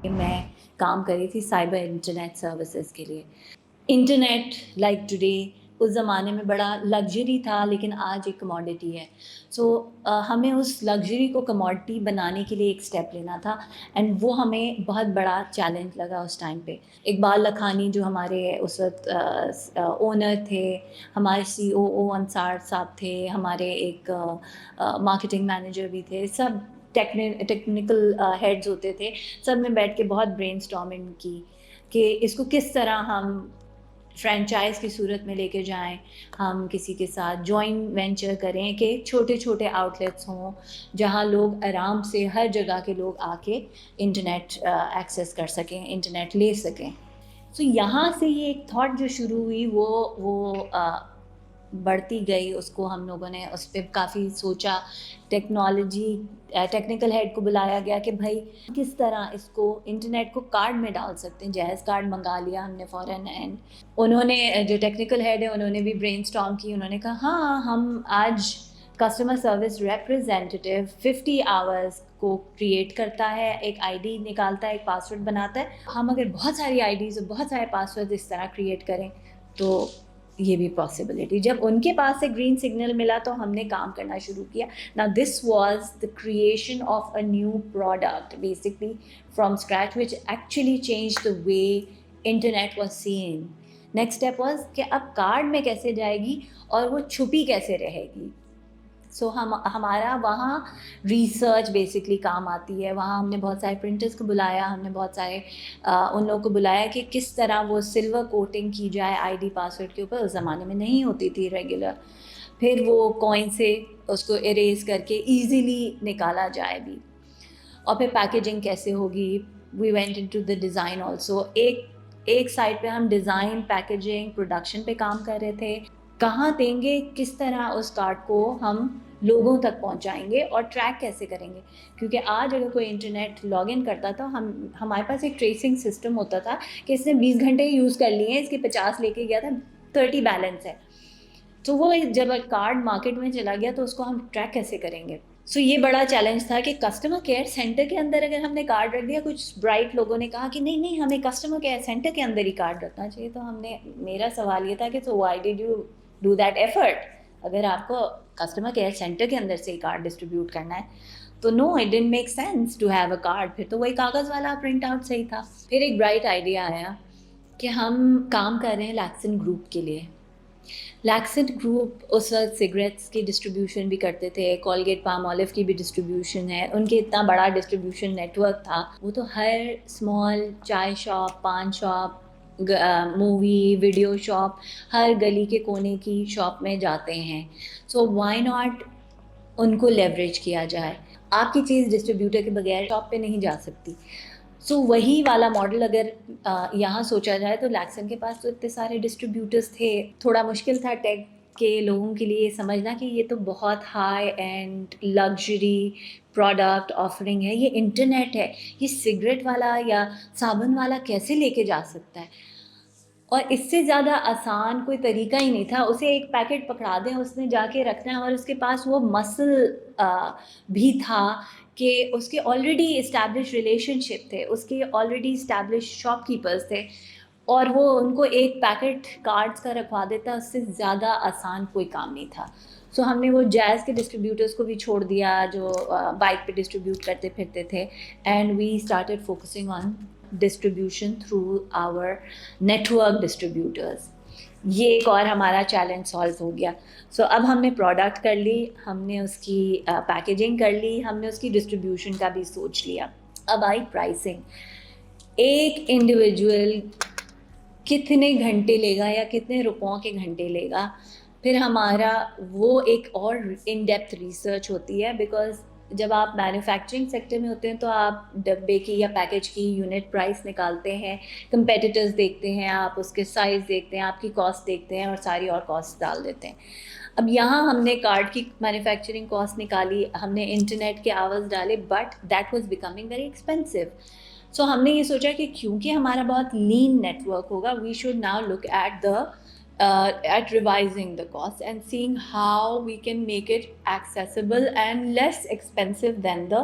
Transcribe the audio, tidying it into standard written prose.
میں کام کری تھی سائبر انٹرنیٹ سروسز کے لیے. انٹرنیٹ لائک ٹوڈے اس زمانے میں بڑا لگژری تھا لیکن آج ایک کموڈٹی ہے. سو ہمیں اس لگژری کو کموڈٹی بنانے کے لیے ایک اسٹیپ لینا تھا اینڈ وہ ہمیں بہت بڑا چیلنج لگا اس ٹائم پہ. اقبال لکھانی جو ہمارے اس وقت اونر تھے, ہمارے COO انصار صاحب تھے, ہمارے ایک مارکیٹنگ مینیجر بھی تھے, سب ٹیکنیکل ہیڈز ہوتے تھے. سب میں بیٹھ کے بہت برین اسٹارمنگ کی کہ اس کو کس طرح ہم فرینچائز کی صورت میں لے کے جائیں, ہم کسی کے ساتھ جوائنٹ وینچر کریں کہ چھوٹے چھوٹے آؤٹ لیٹس ہوں جہاں لوگ آرام سے ہر جگہ کے لوگ آ کے انٹرنیٹ ایکسیس کر سکیں, انٹرنیٹ لے سکیں. سو یہاں سے یہ ایک تھاٹ جو شروع ہوئی وہ بڑھتی گئی. اس کو ہم لوگوں نے اس پہ کافی سوچا, ٹیکنیکل ہیڈ کو بلایا گیا کہ بھائی کس طرح اس کو انٹرنیٹ کو کارڈ میں ڈال سکتے ہیں. جہیز کارڈ منگا لیا ہم نے فوراً, اینڈ انہوں نے جو ٹیکنیکل ہیڈ ہے انہوں نے بھی برین اسٹارم کی. انہوں نے کہا ہاں ہم آج کسٹمر سروس ریپرزینٹیو 50 آورس کو کریٹ کرتا ہے, ایک ID نکالتا ہے, ایک پاسورڈ بناتا ہے. ہم اگر بہت ساری IDs اور بہت سارے پاسورڈ اس طرح کریٹ کریں تو یہ بھی پاسبلٹی. جب ان کے پاس سے گرین سگنل ملا تو ہم نے کام کرنا شروع کیا. Now this was the creation of a new product basically from scratch which actually changed the way internet was seen. Next step was کہ اب کارڈ میں کیسے جائے گی اور وہ چھپی کیسے رہے گی. سو ہمارا وہاں ریسرچ بیسکلی کام آتی ہے. وہاں ہم نے بہت سارے پرنٹرز کو بلایا, ہم نے بہت سارے ان لوگوں کو بلایا کہ کس طرح وہ سلور کوٹنگ کی جائے ID پاسورڈ کے اوپر. اس زمانے میں نہیں ہوتی تھی ریگولر. پھر وہ کوئن سے اس کو اریز کر کے ایزیلی نکالا جائے بھی. اور پھر پیکیجنگ کیسے ہوگی, we went into the design also. ایک سائڈ پہ ہم ڈیزائن, پیکیجنگ, پروڈکشن پہ کام کر رہے تھے. کہاں دیں گے, کس طرح اس کارڈ کو ہم لوگوں تک پہنچائیں گے اور ٹریک کیسے کریں گے. کیونکہ آج اگر کوئی انٹرنیٹ لاگ ان کرتا تو ہمارے پاس ایک ٹریسنگ سسٹم ہوتا تھا کہ اس نے 20 گھنٹے یوز کر لیے ہیں, اس کے 50 لے کے گیا تھا, 30 بیلنس ہے. تو وہ جب کارڈ مارکیٹ میں چلا گیا تو اس کو ہم ٹریک کیسے کریں گے. سو یہ بڑا چیلنج تھا کہ کسٹمر کیئر سینٹر کے اندر اگر ہم نے کارڈ رکھ دیا, کچھ برائٹ لوگوں نے کہا کہ نہیں ہمیں کسٹمر کیئر سینٹر کے اندر ہی کارڈ رکھنا چاہیے. تو میرا سوال یہ تھا کہ so why did you do that effort اگر آپ کو کسٹمر کیئر سینٹر کے اندر سے ہی کارڈ ڈسٹریبیوٹ کرنا ہے. تو no, it didn't make sense to have a card. پھر تو وہی کاغذ والا پرنٹ آؤٹ صحیح تھا. پھر ایک برائٹ آئیڈیا آیا کہ ہم کام کر رہے ہیں لیکسن گروپ کے لیے. لیکسن گروپ اس وقت سگریٹس کی ڈسٹریبیوشن بھی کرتے تھے, کولگیٹ پام آلف کی بھی ڈسٹریبیوشن ہے. ان کے اتنا بڑا ڈسٹریبیوشن نیٹ ورک تھا. وہ تو ہر اسمال چائے شاپ, پان شاپ, مووی ویڈیو شاپ, ہر گلی کے کونے کی شاپ میں جاتے ہیں. سو وائی ناٹ ان کو لیوریج کیا جائے. آپ کی چیز ڈسٹریبیوٹر کے بغیر شاپ پہ نہیں جا سکتی. سو وہی والا ماڈل اگر یہاں سوچا جائے تو لیکسن کے پاس تو اتنے سارے ڈسٹریبیوٹرز تھے. تھوڑا مشکل تھا ٹیک کے لوگوں کے لیے سمجھنا کہ یہ تو بہت high and luxury product offering ہے, یہ انٹرنیٹ ہے, یہ سگریٹ والا یا صابن والا کیسے لے کے جا سکتا ہے. اور اس سے زیادہ آسان کوئی طریقہ ہی نہیں تھا. اسے ایک پیکٹ پکڑا دیں, اس نے جا کے رکھنا ہے, اور اس کے پاس وہ مسل بھی تھا کہ اس کے آلریڈی اسٹیبلش ریلیشن شپ تھے, اس کے آلریڈی اسٹیبلش شاپ کیپرز تھے, اور وہ ان کو ایک پیکٹ کارڈز کا رکھوا دیتا. اس سے زیادہ آسان کوئی کام نہیں تھا. سو ہم نے وہ جیز کے ڈسٹریبیوٹرز کو بھی چھوڑ دیا جو بائک پہ ڈسٹریبیوٹ کرتے پھرتے تھے, and we started focusing on distribution through our network distributors. یہ ایک اور ہمارا چیلنج سالو ہو گیا. سو اب ہم نے پروڈکٹ کر لی, ہم نے اس کی پیکیجنگ کر لی, ہم نے اس کی ڈسٹریبیوشن کا بھی سوچ لیا. اب آئی پرائسنگ. ایک انڈیویجول کتنے گھنٹے لے گا یا کتنے روپوں کے گھنٹے لے گا. پھر ہمارا وہ ایک اور ان ڈیپتھ ریسرچ ہوتی ہے, بیکاز جب آپ مینوفیکچرنگ سیکٹر میں ہوتے ہیں تو آپ ڈبے کی یا پیکج کی یونٹ پرائس نکالتے ہیں, کمپیٹیٹرز دیکھتے ہیں, آپ اس کے سائز دیکھتے ہیں, آپ کی کاسٹ دیکھتے ہیں, اور ساری اور کاسٹ ڈال دیتے ہیں. اب یہاں ہم نے کارڈ کی مینوفیکچرنگ کاسٹ نکالی, ہم نے انٹرنیٹ کے آورز ڈالے, but that was becoming very expensive. So ہم نے یہ سوچا کہ کیونکہ ہمارا بہت لین نیٹ ورک ہوگا, we should now look at the at revising the cost and seeing how we can make it accessible and less expensive than the